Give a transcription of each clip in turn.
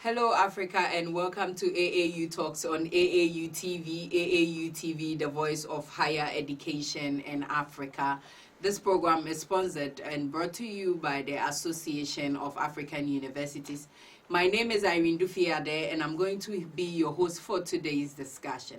Hello, Africa, and welcome to AAU Talks on AAU TV. AAU TV, the voice of higher education in Africa. This program is sponsored and brought to you by the Association of African Universities. My name is Dufie Addai, and I'm going to be your host for today's discussion.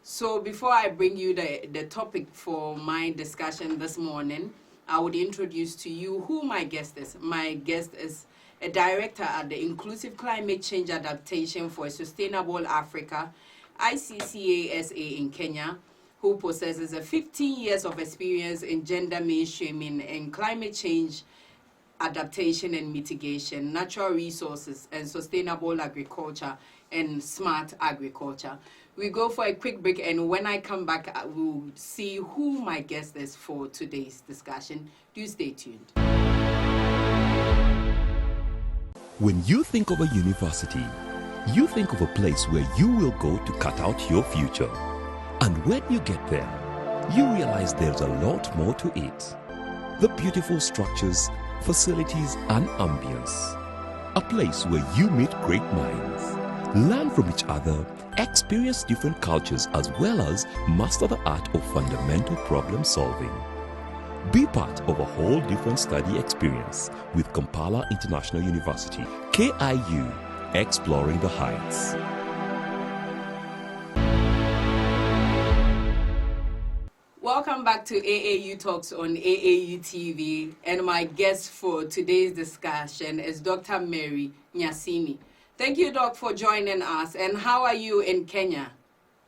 So before I bring you the topic for my discussion this morning, I would introduce to you who my guest is. My guest is a director at the Inclusive Climate Change Adaptation for a Sustainable Africa, ICCASA in Kenya, who possesses 15 years of experience in gender mainstreaming and climate change adaptation and mitigation, natural resources and sustainable agriculture and smart agriculture. We go for a quick break, and when I come back, I will see who my guest is for today's discussion. Do stay tuned. When you think of a university, you think of a place where you will go to cut out your future. And when you get there, you realize there's a lot more to it. The beautiful structures, facilities, and ambience. A place where you meet great minds, learn from each other, experience different cultures, as well as master the art of fundamental problem solving. Be part of a whole different study experience with Kampala International University, KIU, exploring the heights. Welcome back to AAU Talks on AAU TV, and my guest for today's discussion is Dr. Mary Nyasimi. Thank you, Doc, for joining us. And how are you in Kenya?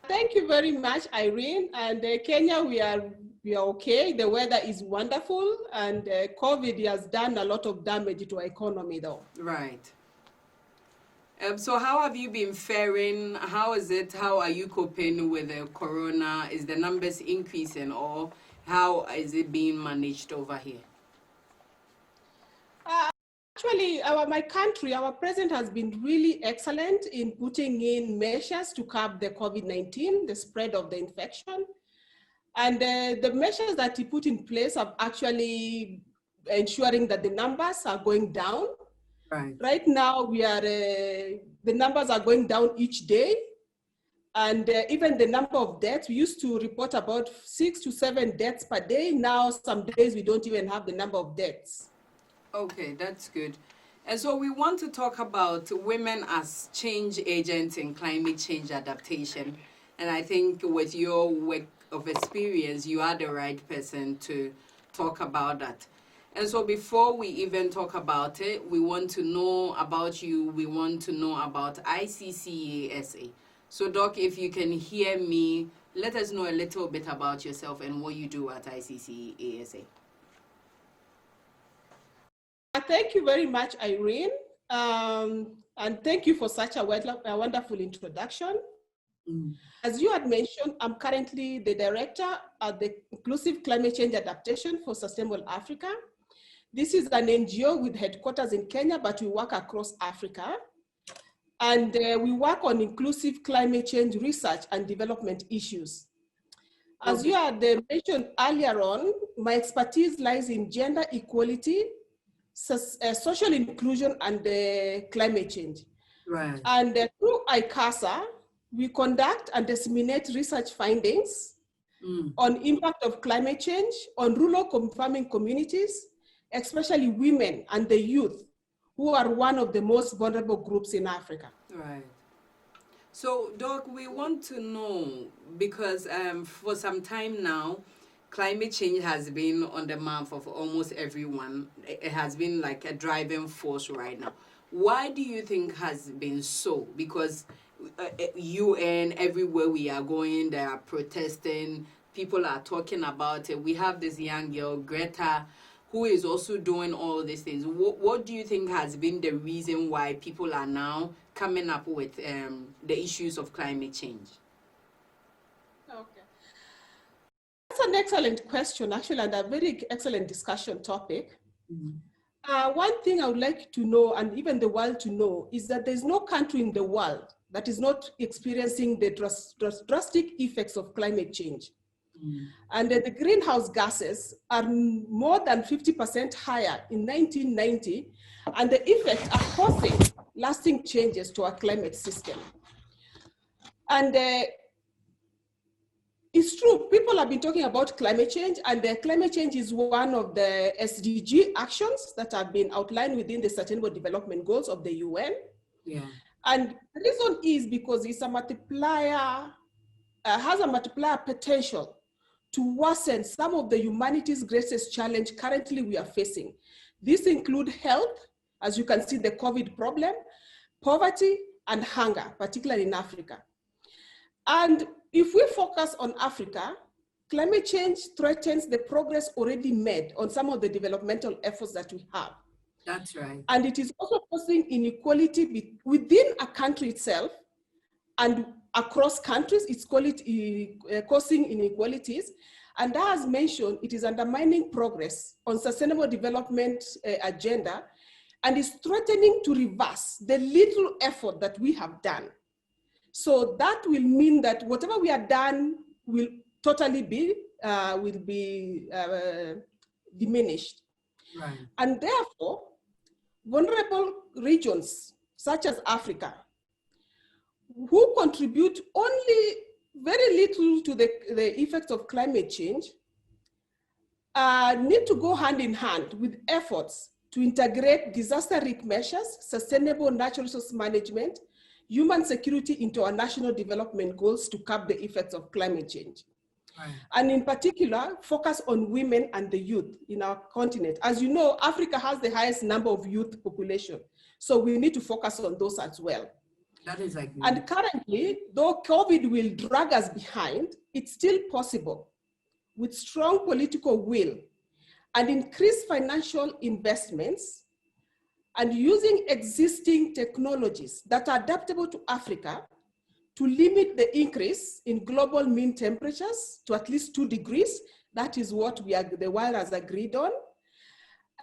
Thank you very much, Irene. And Kenya, we are okay. The weather is wonderful, and COVID has done a lot of damage to our economy, though. Right. So how have you been faring? How is it? How are you coping with the corona? Is the numbers increasing, or how is it being managed over here? Actually, my country, our president has been really excellent in putting in measures to curb the COVID-19, the spread of the infection. And the measures that he put in place are actually ensuring that the numbers are going down. Right now, the numbers are going down each day. And even the number of deaths, we used to report about 6 to 7 deaths per day. Now, some days we don't even have the number of deaths. Okay, that's good. And so we want to talk about women as change agents in climate change adaptation. And I think with your work of experience, you are the right person to talk about that. And so before we even talk about it, we want to know about you. We want to know about ICCASA. So Doc, if you can hear me, let us know a little bit about yourself and what you do at ICCASA. Thank you very much, Irene. And thank you for such a wonderful introduction. As you had mentioned, I'm currently the director at the Inclusive Climate Change Adaptation for Sustainable Africa. This is an NGO with headquarters in Kenya, but we work across Africa. And we work on inclusive climate change research and development issues. As you had mentioned earlier on, my expertise lies in gender equality, social inclusion, and climate change. Right. And through ICASA, we conduct and disseminate research findings on impact of climate change on rural farming communities, especially women and the youth, who are one of the most vulnerable groups in Africa. Right. So, Doc, we want to know, because for some time now, climate change has been on the mouth of almost everyone. It has been like a driving force right now. Why do you think has been so? Because UN, everywhere we are going, they are protesting, people are talking about it. We have this young girl, Greta, who is also doing all these things. What do you think has been the reason why people are now coming up with the issues of climate change? Okay. That's an excellent question, actually, and a very excellent discussion topic. One thing I would like to know, and even the world to know, is that there's no country in the world that is not experiencing the drastic effects of climate change. And the greenhouse gases are more than 50% higher in 1990, and the effects are causing lasting changes to our climate system. And it's true, people have been talking about climate change, and climate change is one of the SDG actions that have been outlined within the Sustainable Development Goals of the UN. Yeah. And the reason is because it's a multiplier, has a multiplier potential to worsen some of the humanity's greatest challenge currently we are facing. These include health, as you can see, the COVID problem, poverty, and hunger, particularly in Africa. And if we focus on Africa, climate change threatens the progress already made on some of the developmental efforts that we have. That's right. And it is also causing inequality within a country itself and across countries. It's causing inequalities. And as mentioned, it is undermining progress on sustainable development agenda, and is threatening to reverse the little effort that we have done. So that will mean that whatever we have done will totally be diminished. Right. And therefore, vulnerable regions such as Africa, who contribute only very little to the effects of climate change, need to go hand in hand with efforts to integrate disaster risk measures, sustainable natural resource management, human security into our national development goals to curb the effects of climate change. Right. And in particular, focus on women and the youth in our continent. As you know, Africa has the highest number of youth population. So we need to focus on those as well. That is like. And currently, though COVID will drag us behind, it's still possible with strong political will and increased financial investments and using existing technologies that are adaptable to Africa to limit the increase in global mean temperatures to at least 2 degrees. That is what the world has agreed on.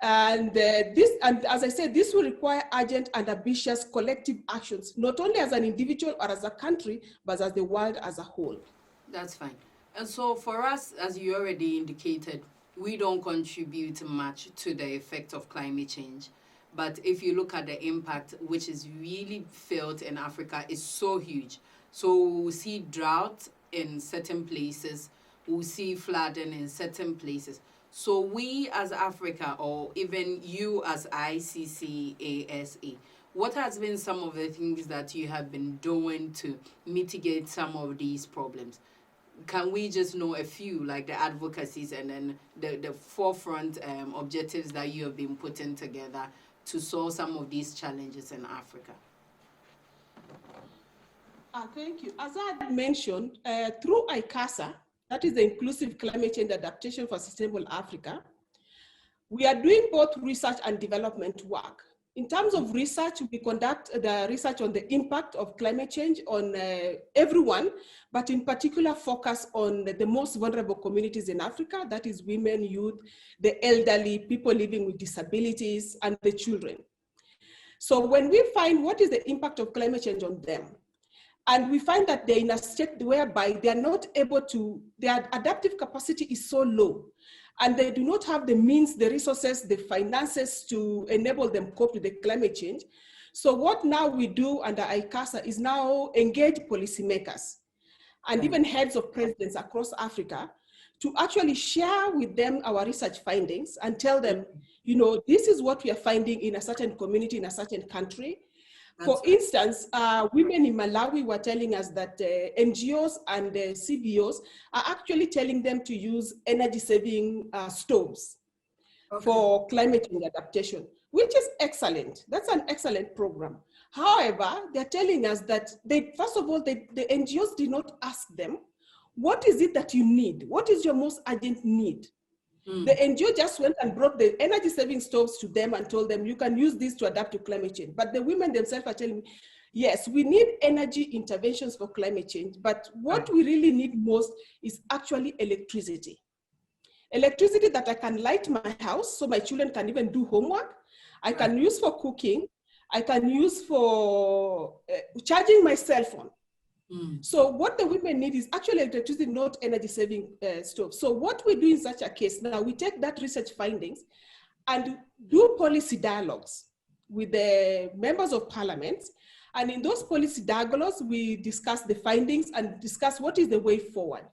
And as I said, this will require urgent and ambitious collective actions, not only as an individual or as a country, but as the world as a whole. That's fine. And so for us, as you already indicated, we don't contribute much to the effect of climate change. But if you look at the impact, which is really felt in Africa, is so huge. So we'll see drought in certain places, we'll see flooding in certain places. So we as Africa, or even you as ICCASA, what has been some of the things that you have been doing to mitigate some of these problems? Can we just know a few, like the advocacies and then the forefront objectives that you have been putting together to solve some of these challenges in Africa? Thank you. As I had mentioned, through ICASA, that is the Inclusive Climate Change Adaptation for Sustainable Africa, we are doing both research and development work. In terms of research, we conduct the research on the impact of climate change on everyone, but in particular focus on the most vulnerable communities in Africa, that is women, youth, the elderly, people living with disabilities, and the children. So when we find what is the impact of climate change on them, and we find that they're in a state whereby they are not able to, their adaptive capacity is so low, and they do not have the means, the resources, the finances to enable them cope with the climate change. So what now we do under ICASA is now engage policymakers and even heads of presidents across Africa to actually share with them our research findings and tell them, you know, this is what we are finding in a certain community, in a certain country. For instance, women in Malawi were telling us that NGOs and CBOs are actually telling them to use energy-saving stoves for climate change adaptation, which is excellent. That's an excellent program. However, they're telling us that first of all, the NGOs did not ask them, what is it that you need? What is your most urgent need? The NGO just went and brought the energy saving stoves to them and told them, you can use this to adapt to climate change. But the women themselves are telling me, yes, we need energy interventions for climate change, but what we really need most is actually electricity. Electricity that I can light my house so my children can even do homework. I can use for cooking. I can use for charging my cell phone. So what the women need is actually electricity, not energy saving stove. So what we do in such a case, now we take that research findings and do policy dialogues with the members of parliament. And in those policy dialogues, we discuss the findings and discuss what is the way forward.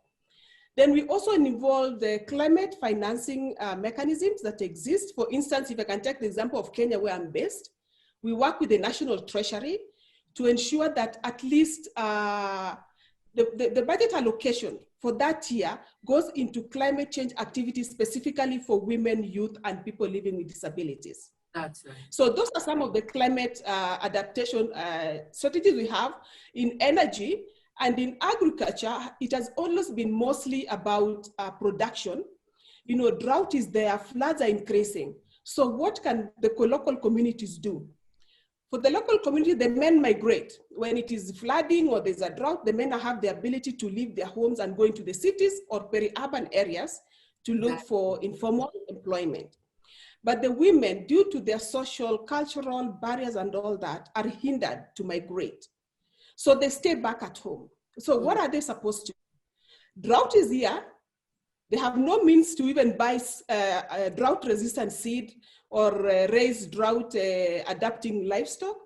Then we also involve the climate financing mechanisms that exist. For instance, if I can take the example of Kenya, where I'm based, we work with the National Treasury to ensure that at least the budget allocation for that year goes into climate change activities specifically for women, youth, and people living with disabilities. That's right. So those are some of the climate adaptation strategies we have. In energy and in agriculture, it has always been mostly about production. You know, drought is there, floods are increasing. So what can the local communities do? For the local community, the men migrate. When it is flooding or there's a drought, the men have the ability to leave their homes and go into the cities or peri-urban areas to look for informal employment. But the women, due to their social, cultural barriers and all that, are hindered to migrate. So they stay back at home. So what are they supposed to do? Drought is here. They have no means to even buy drought-resistant seed or raise drought-adapting livestock.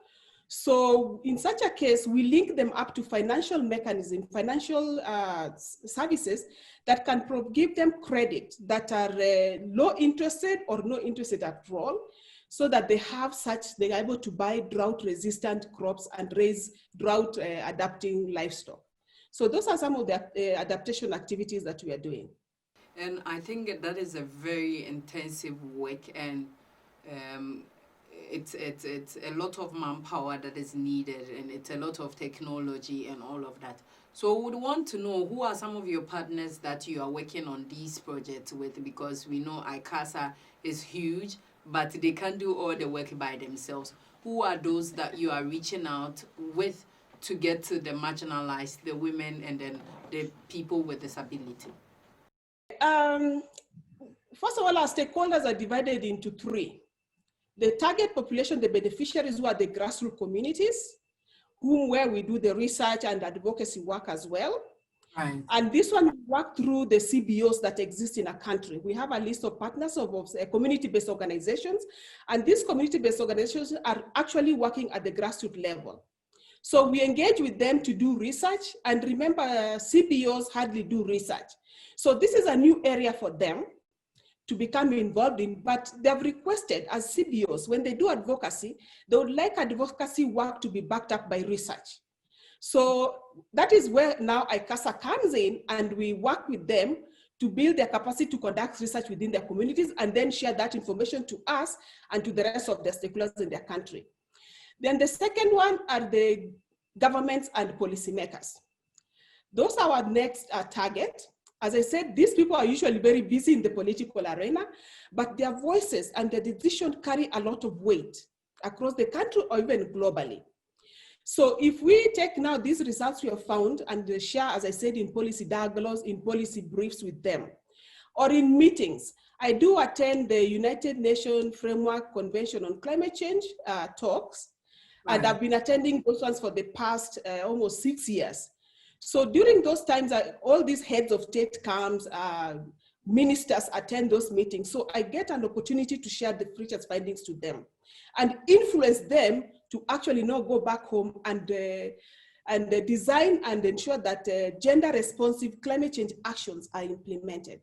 So in such a case, we link them up to financial mechanism, financial services that can give them credit that are low interested or no interested at all, so that they're able to buy drought-resistant crops and raise drought-adapting livestock. So those are some of the adaptation activities that we are doing. And I think that is a very intensive work, and it's a lot of manpower that is needed, and it's a lot of technology and all of that. So we would want to know, who are some of your partners that you are working on these projects with, because we know ICASA is huge, but they can't do all the work by themselves. Who are those that you are reaching out with to get to the marginalized, the women, and then the people with disability? First of all, our stakeholders are divided into three. The target population, the beneficiaries, who are the grassroots communities, where we do the research and advocacy work as well. Right. And this one, we work through the CBOs that exist in a country. We have a list of partners of community-based organizations, and these community-based organizations are actually working at the grassroots level. So we engage with them to do research, and remember, CBOs hardly do research. So this is a new area for them to become involved in, but they've requested as CBOs, when they do advocacy, they would like advocacy work to be backed up by research. So that is where now ICASA comes in, and we work with them to build their capacity to conduct research within their communities, and then share that information to us and to the rest of the stakeholders in their country. Then the second one are the governments and policymakers. Those are our next target. As I said, these people are usually very busy in the political arena, but their voices and their decisions carry a lot of weight across the country or even globally. So if we take now these results we have found and share, as I said, in policy dialogues, in policy briefs with them, or in meetings. I do attend the United Nations Framework Convention on Climate Change talks, right. And I've been attending those ones for the past almost 6 years. So during those times, all these heads of state comes, ministers attend those meetings. So I get an opportunity to share the research findings to them and influence them to actually now go back home and design and ensure that gender responsive climate change actions are implemented.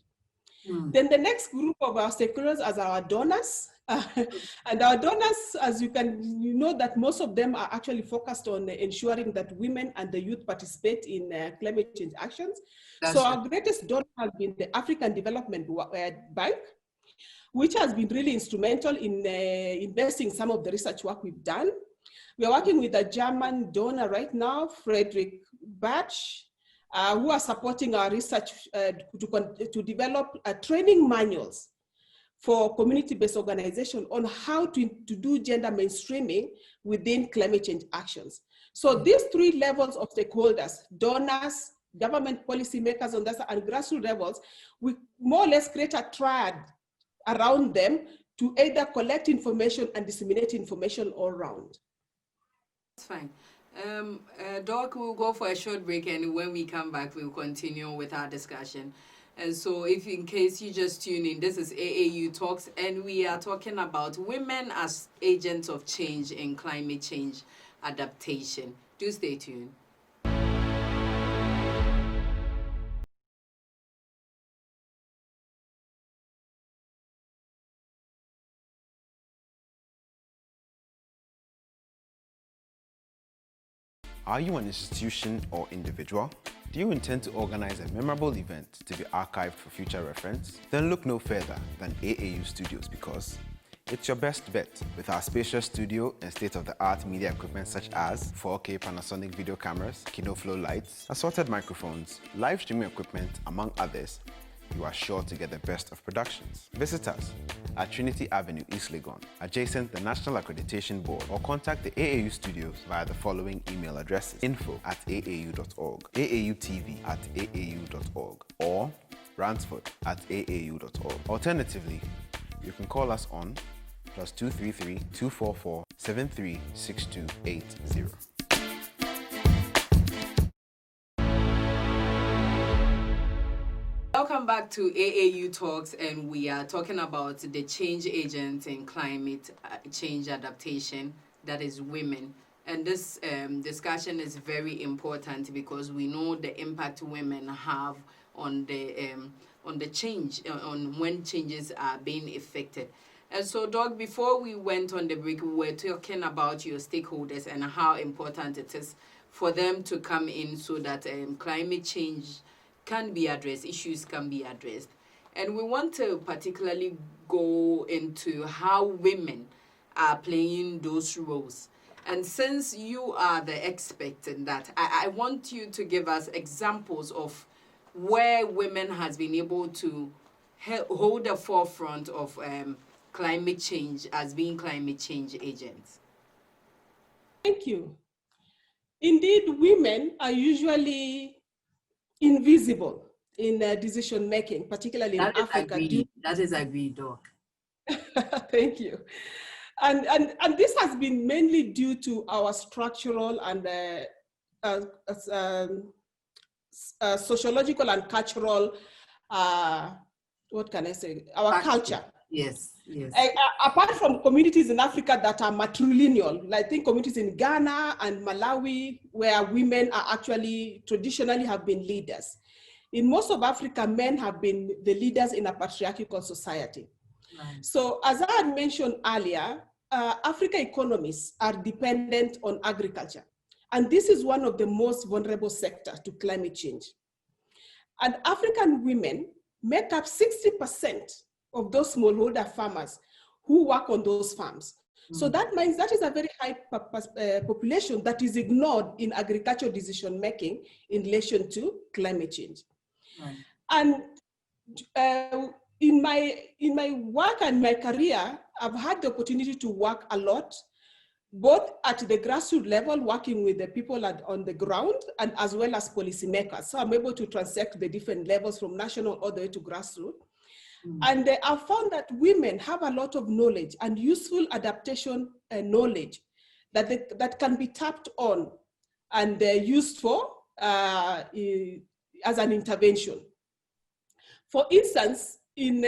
Then the next group of our stakeholders are our donors. And our donors, as you know that most of them are actually focused on ensuring that women and the youth participate in climate change actions. So our greatest donor has been the African Development Bank, which has been really instrumental in investing some of the research work we've done. We are working with a German donor right now, Frederick Batch, who are supporting our research to develop training manuals for community-based organizations on how to do gender mainstreaming within climate change actions. So these three levels of stakeholders, donors, government policymakers on that, and grassroots levels, we more or less create a triad around them to either collect information and disseminate information all around. That's fine. Doc, we'll go for a short break, and when we come back, we'll continue with our discussion. And so if in case you just tune in, this is AAU Talks, and we are talking about women as agents of change in climate change adaptation. Do stay tuned. Are you an institution or individual? Do you intend to organize a memorable event to be archived for future reference? Then look no further than AAU Studios, because it's your best bet with our spacious studio and state-of-the-art media equipment such as 4K Panasonic video cameras, KinoFlow lights, assorted microphones, live streaming equipment, among others. You are sure to get the best of productions. Visit us at Trinity Avenue, East Legon, adjacent the National Accreditation Board, or contact the AAU Studios via the following email addresses: info@aau.org, AAUTV@aau.org, or ransford@aau.org. Alternatively, you can call us on +233 244 736280. Welcome back to AAU Talks, and we are talking about the change agents in climate change adaptation, that is women. And this discussion is very important because we know the impact women have on the change, on when changes are being effected. And so, Doug, before we went on the break, we were talking about your stakeholders and how important it is for them to come in so that climate change can be addressed, issues can be addressed. And we want to particularly go into how women are playing those roles. And since you are the expert in that, I want you to give us examples of where women has been able to hold the forefront of climate change as being climate change agents. Thank you. Indeed, women are usually invisible in decision making, particularly in Africa. That is agreed, Doc. Thank you. And this has been mainly due to our structural and sociological and cultural, what can I say, our culture. Yes, yes. Apart from communities in Africa that are matrilineal, I think communities in Ghana and Malawi, where women are actually traditionally have been leaders. In most of Africa, men have been the leaders in a patriarchal society. Right. So as I had mentioned earlier, African economies are dependent on agriculture. And this is one of the most vulnerable sectors to climate change. And African women make up 60% of those smallholder farmers who work on those farms. So that means that is a very high population that is ignored in agricultural decision making in relation to climate change. Right. And in my work and my career, I've had the opportunity to work a lot, both at the grassroots level, working with the people on the ground, and as well as policymakers. So I'm able to transect the different levels from national all the way to grassroots. And I found that women have a lot of knowledge and useful adaptation knowledge that can be tapped on and used for as an intervention. For instance, in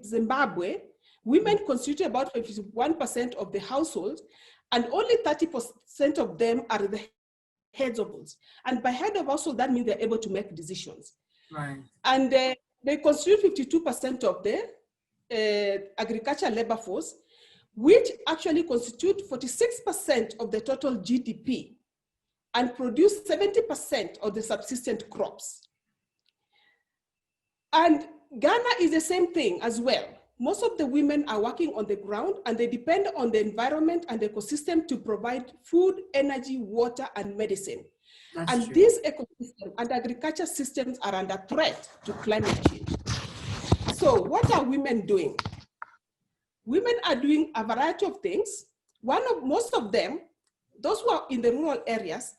Zimbabwe, women constitute about 51% of the households, and only 30% of them are the heads of households. And by head of household, that means they're able to make decisions. Right. And they constitute 52% of the agricultural labor force, which actually constitute 46% of the total GDP and produce 70% of the subsistent crops. And Ghana is the same thing as well. Most of the women are working on the ground and they depend on the environment and the ecosystem to provide food, energy, water, and medicine. That's true. These ecosystem and agriculture systems are under threat to climate change. So what are women doing? Women are doing a variety of things. Most of them, those who are in the rural areas,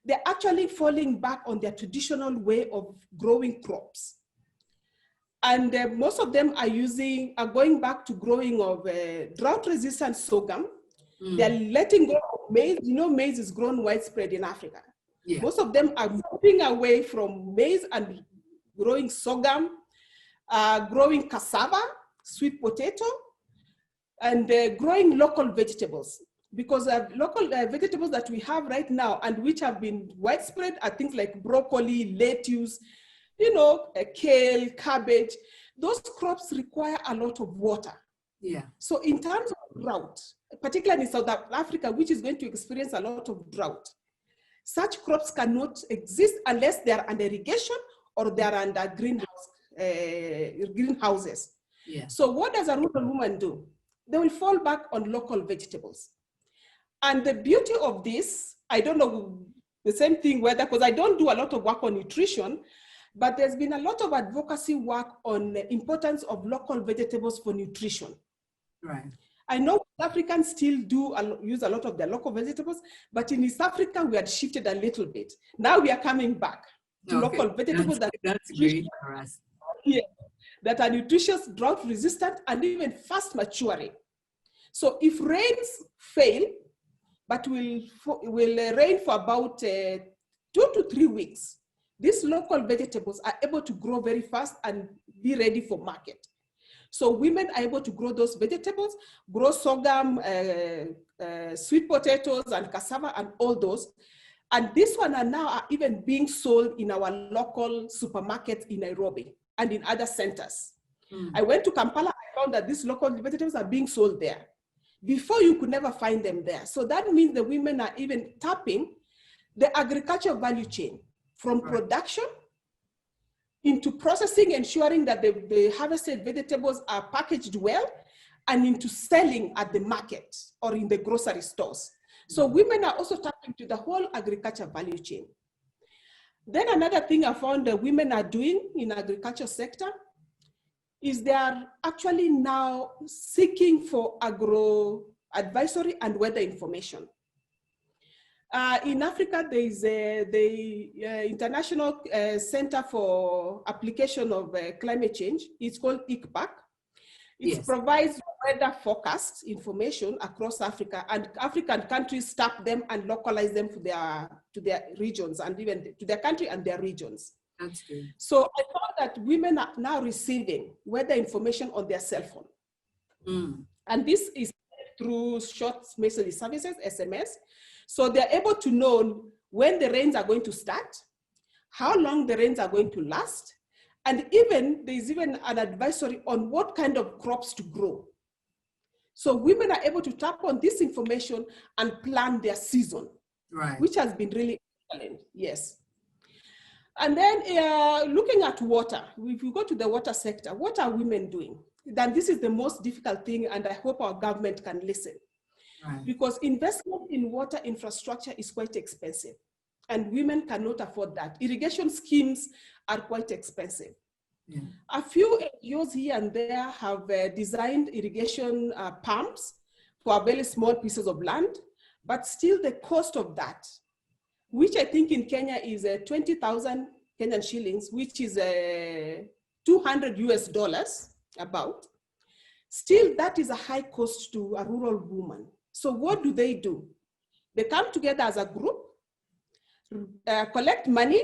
they're actually falling back on their traditional way of growing crops. And most of them are going back to growing of drought-resistant sorghum. They're letting go of maize. You know, maize is grown widespread in Africa. Yeah. Most of them are moving away from maize and growing sorghum, growing cassava, sweet potato, and growing local vegetables. Because local vegetables that we have right now and which have been widespread are things like broccoli, lettuce, kale, cabbage. Those crops require a lot of water. Yeah. So in terms of drought, particularly in South Africa, which is going to experience a lot of drought, such crops cannot exist unless they are under irrigation or they are under greenhouses. Yeah. So what does a rural woman do? They will fall back on local vegetables. And the beauty of this, I don't know the same thing whether, because I don't do a lot of work on nutrition, but there's been a lot of advocacy work on the importance of local vegetables for nutrition. Right. I know Africans still do use a lot of their local vegetables, but in East Africa, we had shifted a little bit. Now we are coming back to local vegetables that's great for us. Yeah, that are nutritious, drought resistant, and even fast maturing. So if rains fail, but will rain for about 2 to 3 weeks, these local vegetables are able to grow very fast and be ready for market. So women are able to grow those vegetables, grow sorghum, sweet potatoes and cassava and all those. And this one are now even being sold in our local supermarkets in Nairobi and in other centers. I went to Kampala, I found that these local vegetables are being sold there. Before, you could never find them there. So that means the women are even tapping the agriculture value chain from production into processing, ensuring that the harvested vegetables are packaged well, and into selling at the market or in the grocery stores. So women are also tapping to the whole agriculture value chain. Then another thing I found that women are doing in the agriculture sector is they are actually now seeking for agro advisory and weather information. In Africa, there is the International Center for Application of Climate Change. It's called ICPAC. It provides weather forecast information across Africa, and African countries tap them and localize them to their regions and even to their country and their regions. That's good. So I found that women are now receiving weather information on their cell phone. And this is through short message services, SMS. So they're able to know when the rains are going to start, how long the rains are going to last, and there's even an advisory on what kind of crops to grow. So women are able to tap on this information and plan their season, which has been really excellent, yes. And then looking at water, if you go to the water sector, what are women doing? Then this is the most difficult thing, and I hope our government can listen. Because investment in water infrastructure is quite expensive, and women cannot afford that. Irrigation schemes are quite expensive. A few NGOs here and there have designed irrigation pumps for very small pieces of land, but still the cost of that, which I think in Kenya is 20,000 Kenyan shillings, which is $200 US about. Still, that is a high cost to a rural woman. So what do? They come together as a group, collect money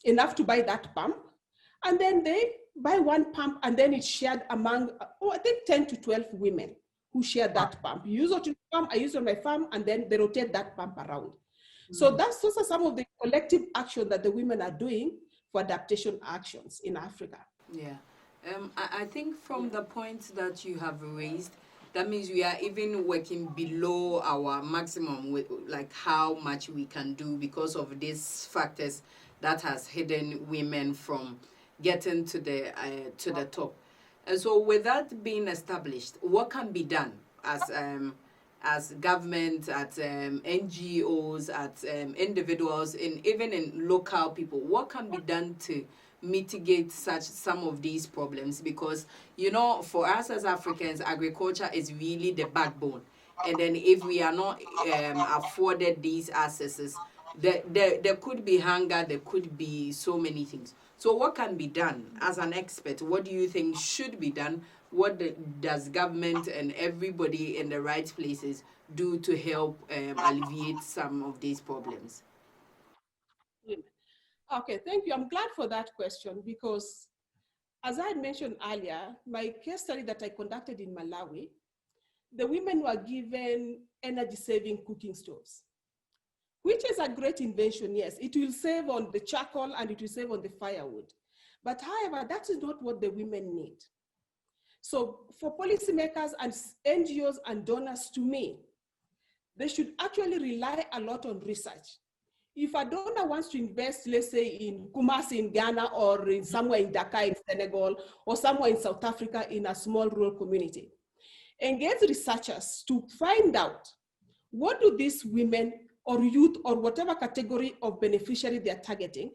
enough to buy that pump, and then they buy one pump, and then it's shared among, I think 10 to 12 women who share that pump. You use it on your farm, I use it on my farm, and then they rotate that pump around. So that's also some of the collective action that the women are doing for adaptation actions in Africa. Yeah. I think from the points that you have raised, that means we are even working below our maximum with like how much we can do because of these factors that has hidden women from getting to the top. And so with that being established, what can be done as government, at NGOs, at individuals, even in local people? What can be done to mitigate some of these problems? Because, you know, for us as Africans, agriculture is really the backbone. And then if we are not afforded these accesses, there could be hunger, there could be so many things. So what can be done as an expert? What do you think should be done? What does government and everybody in the right places do to help alleviate some of these problems? Okay, thank you. I'm glad for that question, because as I had mentioned earlier, my case study that I conducted in Malawi, the women were given energy-saving cooking stoves, which is a great invention, yes. It will save on the charcoal and it will save on the firewood. But however, that is not what the women need. So for policymakers and NGOs and donors, to me, they should actually rely a lot on research. If a donor wants to invest, let's say in Kumasi in Ghana, or in somewhere in Dakar in Senegal, or somewhere in South Africa in a small rural community, engage researchers to find out what do these women or youth or whatever category of beneficiary they're targeting,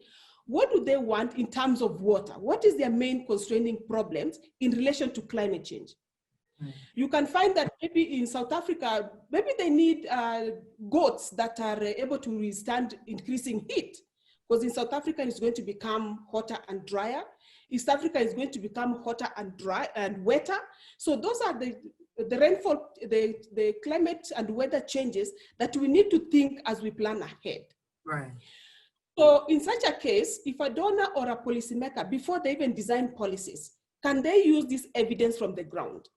what do they want in terms of water? What is their main constraining problems in relation to climate change? You can find that maybe in South Africa, maybe they need goats that are able to withstand increasing heat, because in South Africa it's going to become hotter and drier. East Africa is going to become hotter and dry and wetter. So those are the rainfall, the climate and weather changes that we need to think as we plan ahead. Right. So in such a case, if a donor or a policymaker, before they even design policies, can they use this evidence from the ground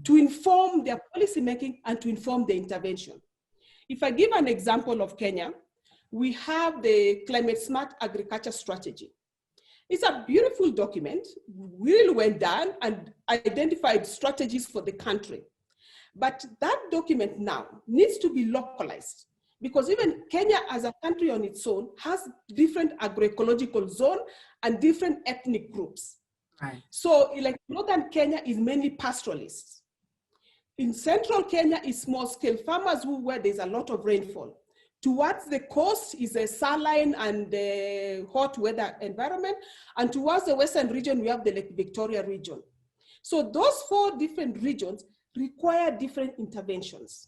to inform their policy making and to inform the intervention? If I give an example of Kenya, we have the Climate Smart Agriculture Strategy. It's a beautiful document, really well done, and identified strategies for the country. But that document now needs to be localized, because even Kenya as a country on its own has different agroecological zone and different ethnic groups. Right. So like northern Kenya is mainly pastoralists. In central Kenya is small scale farmers where there's a lot of rainfall. Towards the coast is a saline and hot weather environment. And towards the western region, we have the Lake Victoria region. So those 4 different regions require different interventions.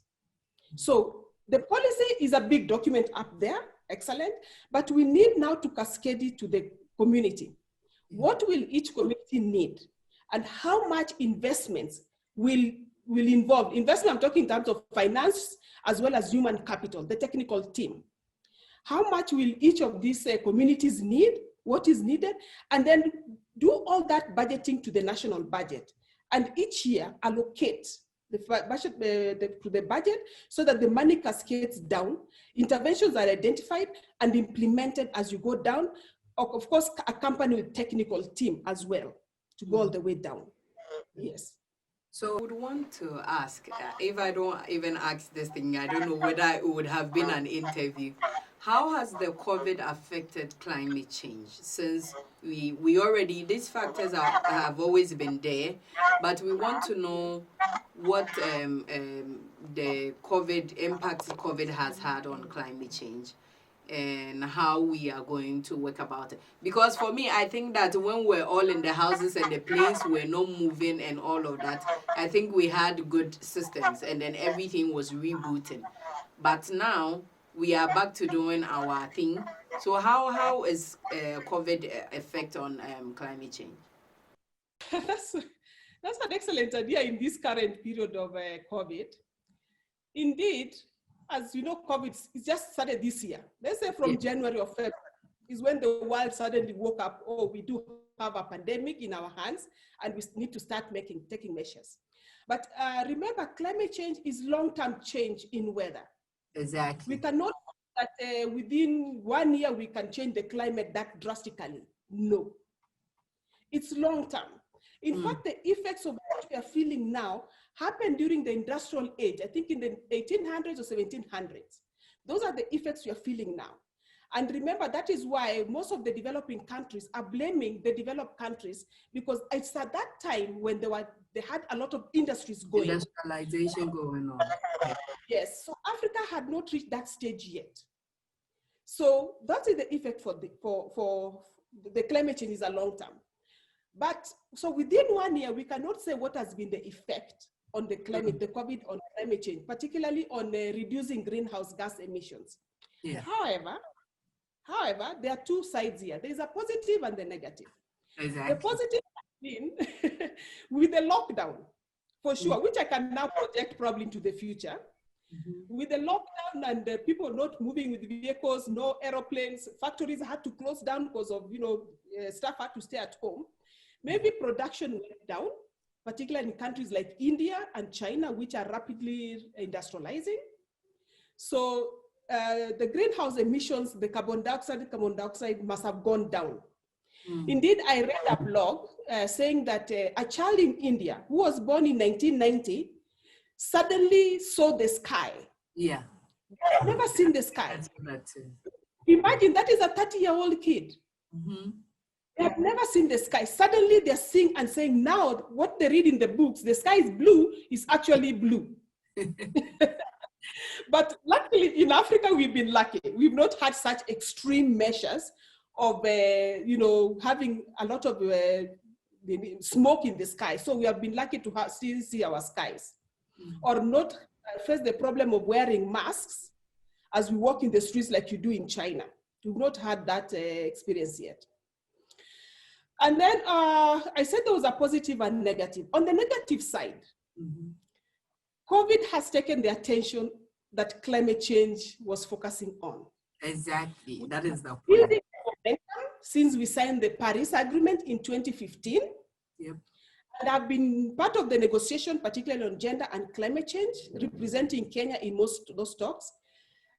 So the policy is a big document up there, excellent, but we need now to cascade it to the community. What will each community need? And how much investments will involve? Investment, I'm talking in terms of finance as well as human capital, the technical team. How much will each of these communities need? What is needed? And then do all that budgeting to the national budget. And each year allocate the budget to the budget so that the money cascades down, interventions are identified and implemented as you go down, of course, accompanied with technical team as well to go all the way down. Yes. So I would want to ask, if I don't even ask this thing, I don't know whether it would have been an interview. How has the COVID affected climate change? Since we already, these factors have always been there, but we want to know what the impact COVID has had on climate change and how we are going to work about it. Because for me, I think that when we're all in the houses and the planes were not moving and all of that, I think we had good systems and then everything was rebooting. But now we are back to doing our thing. So how is COVID effect on climate change? That's an excellent idea in this current period of COVID. Indeed, as you know, COVID is just started this year. Let's say from January or February is when the world suddenly woke up, oh, we do have a pandemic in our hands and we need to start taking measures. But remember, climate change is long-term change in weather. Exactly. We cannot that within 1 year we can change the climate that drastically. No. It's long-term. In fact, the effects of what we are feeling now happened during the industrial age, I think in the 1800s or 1700s. Those are the effects we are feeling now. And remember, that is why most of the developing countries are blaming the developed countries, because it's at that time when they had a lot of industries going. Industrialization going on. Yes, so Africa had not reached that stage yet. So that is the effect for the climate change is a long term. But so within 1 year, we cannot say what has been the effect on the climate, the COVID on climate change, particularly on reducing greenhouse gas emissions. Yeah. However, there are 2 sides here. There is a positive and the negative. Exactly. The positive has been with the lockdown, for sure, which I can now project probably into the future. With the lockdown and people not moving with vehicles, no aeroplanes, factories had to close down because of, staff had to stay at home. Maybe production went down, particularly in countries like India and China, which are rapidly industrializing. So the greenhouse emissions, the carbon dioxide must have gone down. Indeed, I read a blog saying that a child in India who was born in 1990 suddenly saw the sky. Yeah. I've never seen the sky. That too. Imagine that is a 30-year-old kid. They have never seen the sky. Suddenly they're seeing and saying now what they read in the books, the sky is blue, is actually blue. But luckily in Africa, we've been lucky. We've not had such extreme measures of, having a lot of smoke in the sky. So we have been lucky to still see our skies, or not face the problem of wearing masks as we walk in the streets like you do in China. We've not had that experience yet. And then I said there was a positive and negative. On the negative side, COVID has taken the attention that climate change was focusing on. Exactly, that is the point. Since we signed the Paris Agreement in 2015, and I've been part of the negotiation, particularly on gender and climate change, representing Kenya in most of those talks.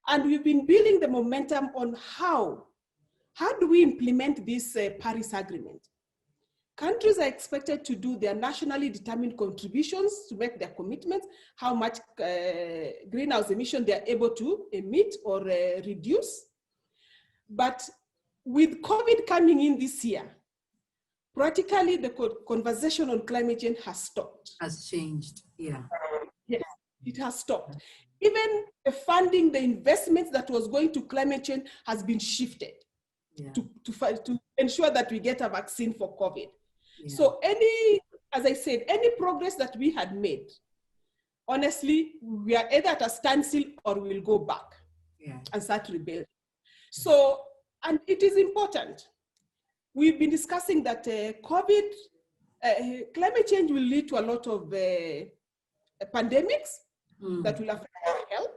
And we've been building the momentum on how do we implement this Paris Agreement. Countries are expected to do their nationally determined contributions to make their commitments, how much greenhouse emission they're able to emit or reduce. But with COVID coming in this year, practically the conversation on climate change has stopped. Has changed, yeah. Yes, it has stopped. Even the funding, the investments that was going to climate change has been shifted to ensure that we get a vaccine for COVID. Yeah. So as I said, any progress that we had made, honestly, we are either at a standstill or we'll go back and start rebuilding. So, and it is important. We've been discussing that climate change will lead to a lot of pandemics that will affect our health.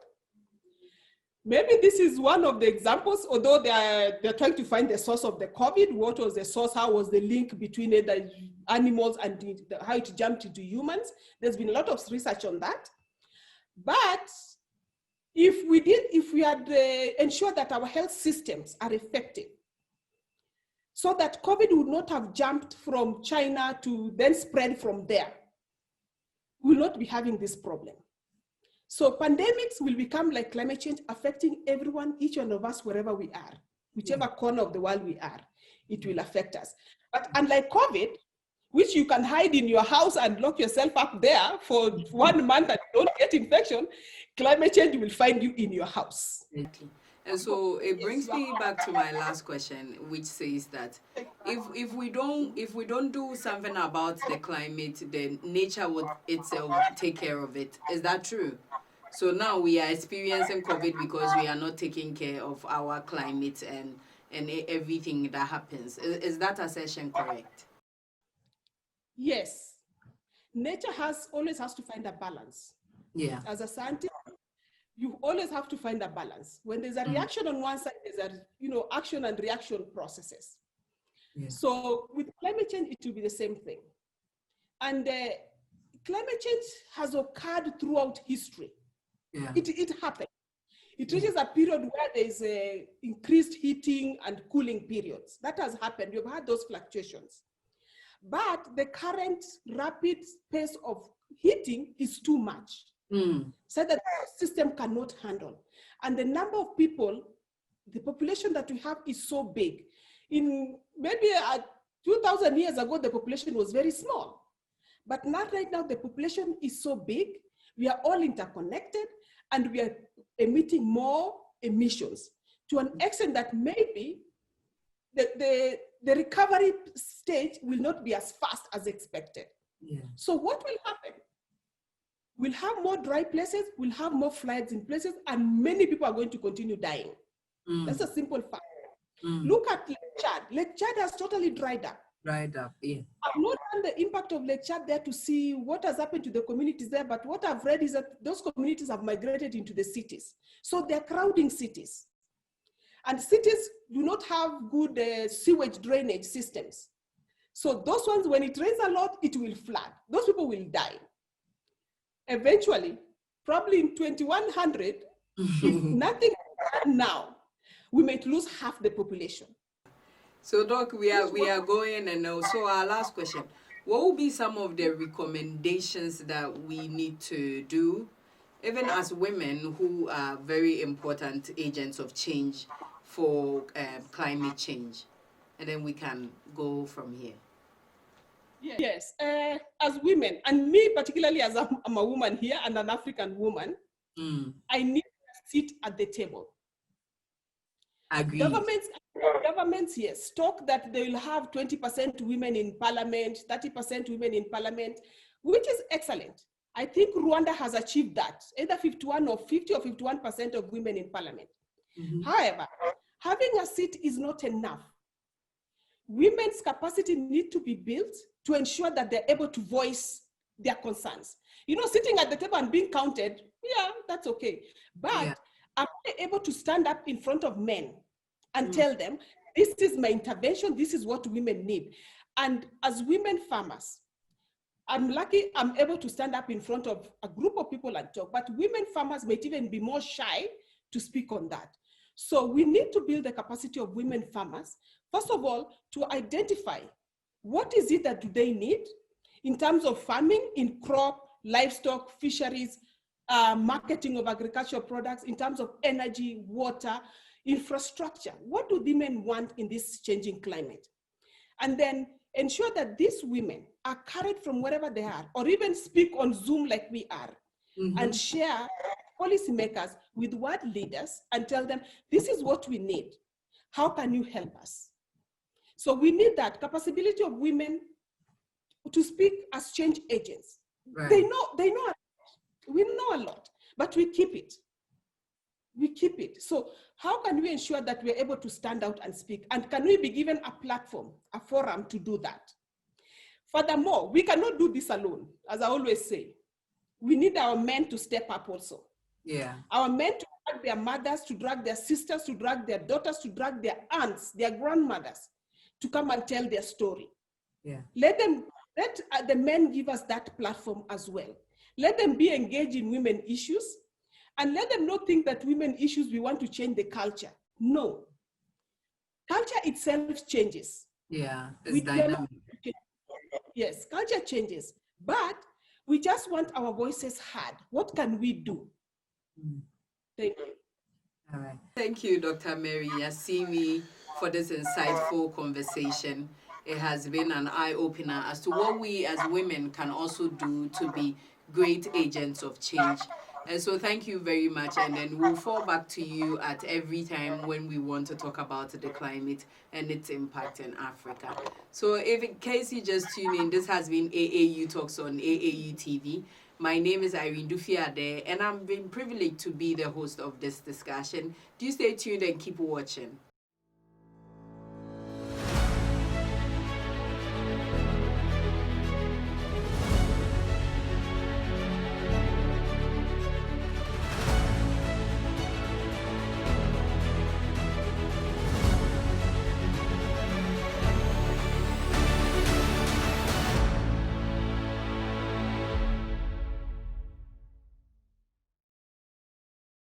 Maybe this is one of the examples, although they're trying to find the source of the COVID. What was the source? How was the link between the animals and how it jumped into humans? There's been a lot of research on that. But if we had ensured that our health systems are effective, so that COVID would not have jumped from China to then spread from there, we will not be having this problem. So pandemics will become like climate change, affecting everyone, each one of us, wherever we are, whichever corner of the world we are, it will affect us. But unlike COVID, which you can hide in your house and lock yourself up there for 1 month and don't get infection, climate change will find you in your house. And so it brings me back to my last question, which says that if we don't do something about the climate, then nature would itself take care of it. Is that true? So now we are experiencing COVID because we are not taking care of our climate and everything that happens. Is that assertion correct? Yes. Nature always has to find a balance. Yeah. As a scientist, you always have to find a balance. When there's a reaction on one side, there's action and reaction processes. Yeah. So with climate change, it will be the same thing. And climate change has occurred throughout history. Yeah. It happened. It reaches a period where there's increased heating and cooling periods. That has happened. You've had those fluctuations. But the current rapid pace of heating is too much. So that the system cannot handle. And the number of people, the population that we have is so big. In maybe 2,000 years ago, the population was very small. But now, right now, the population is so big, we are all interconnected, and we are emitting more emissions to an extent that maybe the recovery stage will not be as fast as expected. Yeah. So what will happen? We'll have more dry places, we'll have more floods in places, and many people are going to continue dying. That's a simple fact. Look at Lake Chad. Lake Chad has totally dried up. Dried up, yeah. I've not done the impact of Lake Chad there to see what has happened to the communities there, but what I've read is that those communities have migrated into the cities. So they're crowding cities. And cities do not have good sewage drainage systems. So those ones, when it rains a lot, it will flood. Those people will die. Eventually, probably in 2100, if nothing is done now, we might lose half the population. So, Doc, we are going, and also our last question: what will be some of the recommendations that we need to do, even as women who are very important agents of change for climate change? And then we can go from here. Yes, as women, and me particularly as I'm a woman here and an African woman, I need to sit at the table. Agreed. Governments, yes, talk that they will have 20% women in parliament, 30% women in parliament, which is excellent. I think Rwanda has achieved that, either 51 or 50 or 51% of women in parliament. However, having a seat is not enough. Women's capacity need to be built to ensure that they're able to voice their concerns. You know, sitting at the table and being counted, yeah, that's okay. But are they able to stand up in front of men and tell them, this is my intervention, this is what women need? And as women farmers, I'm lucky I'm able to stand up in front of a group of people and talk, but women farmers might even be more shy to speak on that. So we need to build the capacity of women farmers, first of all, to identify what is it that do they need in terms of farming, in crop, livestock, fisheries, marketing of agricultural products, in terms of energy, water, infrastructure. What do women want in this changing climate? And then ensure that these women are carried from wherever they are, or even speak on Zoom like we are, and share policymakers with world leaders and tell them, this is what we need. How can you help us? So we need that capacity of women to speak as change agents. Right. They know, we know a lot, but we keep it. We keep it. So how can we ensure that we're able to stand out and speak? And can we be given a platform, a forum to do that? Furthermore, we cannot do this alone. As I always say, we need our men to step up also. Yeah. Our men to drag their mothers, to drag their sisters, to drag their daughters, to drag their aunts, their grandmothers, to come and tell their story. Yeah. Let the men give us that platform as well. Let them be engaged in women issues, and let them not think that women issues, we want to change the culture. No. Culture itself changes. Yeah, it's dynamic. Yes, culture changes, but we just want our voices heard. What can we do? Thank you. All right. Thank you, Dr. Mary Yasimi, for this insightful conversation. It has been an eye-opener as to what we as women can also do to be great agents of change. And so thank you very much, and then we'll fall back to you at every time when we want to talk about the climate and its impact in Africa. So if in case you just tune in, this has been AAU Talks on AAU TV. My name is Dufie Addai, and I've been privileged to be the host of this discussion. Do stay tuned and keep watching.